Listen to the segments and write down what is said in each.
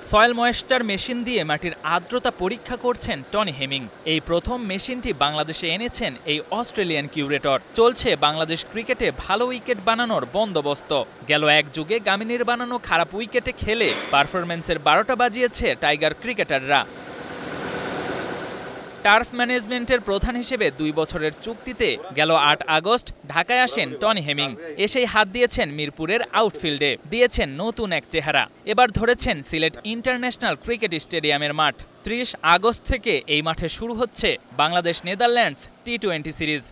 Soil moisture machine দিয়ে মাটির আর্দ্রতা পরীক্ষা করছেন টনি হেমিং। এই প্রথম মেশিনটি বাংলাদেশে এনেছেন এই অস্ট্রেলিয়ান কিউরেটর। চলছে বাংলাদেশ ক্রিকেটে ভালো উইকেট বানানোর বন্দোবস্ত। গেল এক যুগে গামিনীর বানানো খারাপ উইকেটে খেলে পারফরম্যান্সের 12টা বাজিয়েছে টাইগার ক্রিকেটাররা। টার্ফ ম্যানেজমেন্টের প্রধান হিসেবে 2 বছরের চুক্তিতে গেল 8 আগস্ট ঢাকায় আসেন টনি হেমিং। এসেই হাত দিয়েছেন মিরপুরের আউটফিল্ডে, দিয়েছেন নতুন এক চেহারা। এবার ধরেছেন সিলেট ইন্টারন্যাশনাল ক্রিকেট স্টেডিয়ামের মাঠ। 30 আগস্ট থেকে এই মাঠে শুরু হচ্ছে বাংলাদেশ নেদারল্যান্ডস টি-20 সিরিজ।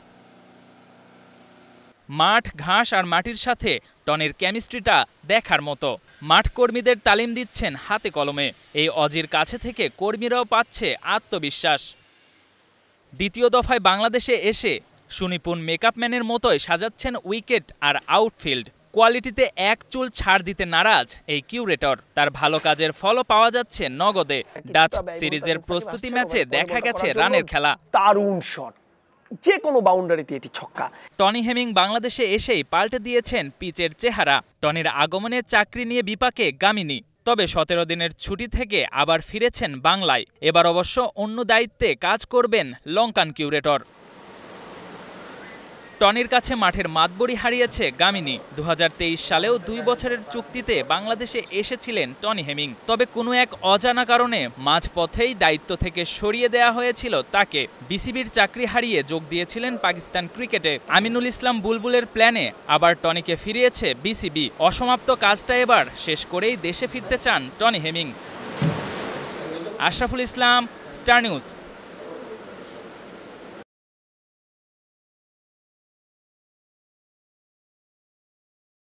মাঠ, ঘাস আর মাটির সাথে টনির কেমিস্ট্রিটা দেখার মতো। মাঠ কর্মীদের তালিম দিচ্ছেন হাতে কলমে। এই অজির কাছে থেকে কর্মীরাও পাচ্ছে আত্মবিশ্বাস। দ্বিতীয় দফায় বাংলাদেশে এসে সুনিপুণ মেকআপম্যানের মতোই সাজাচ্ছেন উইকেট আর আউটফিল্ড। কোয়ালিটিতে এক চুল ছাড় দিতে নারাজ এই কিউরেটর। তার ভালো কাজের ফলও পাওয়া যাচ্ছে নগদে। ডাচ সিরিজের প্রস্তুতি ম্যাচে দেখা গেছে রানের খেলা। দারুণ শট, যে কোনো বাউন্ডারিতে এটি ছক্কা। টনি হেমিং বাংলাদেশে এসেই পাল্টে দিয়েছেন পিচের চেহারা। টনির আগমনে চাকরি নিয়ে বিপাকে গামিনী। তবে 17 দিনের ছুটি থেকে আবার ফিরেছেন বাংলায়। এবার অবশ্য অন্য দায়িত্বে কাজ করবেন লঙ্কান কিউরেটর। টনির কাছে মাঠের মাতবরি হারিয়েছে গামিনী। 2023 সালেও 2 বছরের চুক্তিতে বাংলাদেশে এসেছিলেন টনি হেমিং। তবে কোনো এক অজানা কারণে মাঝপথেই দায়িত্ব থেকে সরিয়ে দেয়া হয়েছিল তাকে। বিসিবির চাকরি হারিয়ে যোগ দিয়েছিলেন পাকিস্তান ক্রিকেটে। আমিনুল ইসলাম বুলবুলের প্ল্যানে আবার টনিকে ফিরিয়েছে বিসিবি। অসমাপ্ত কাজটা এবার শেষ করেই দেশে ফিরতে চান Tony Hemming. Ashraful Islam, star news.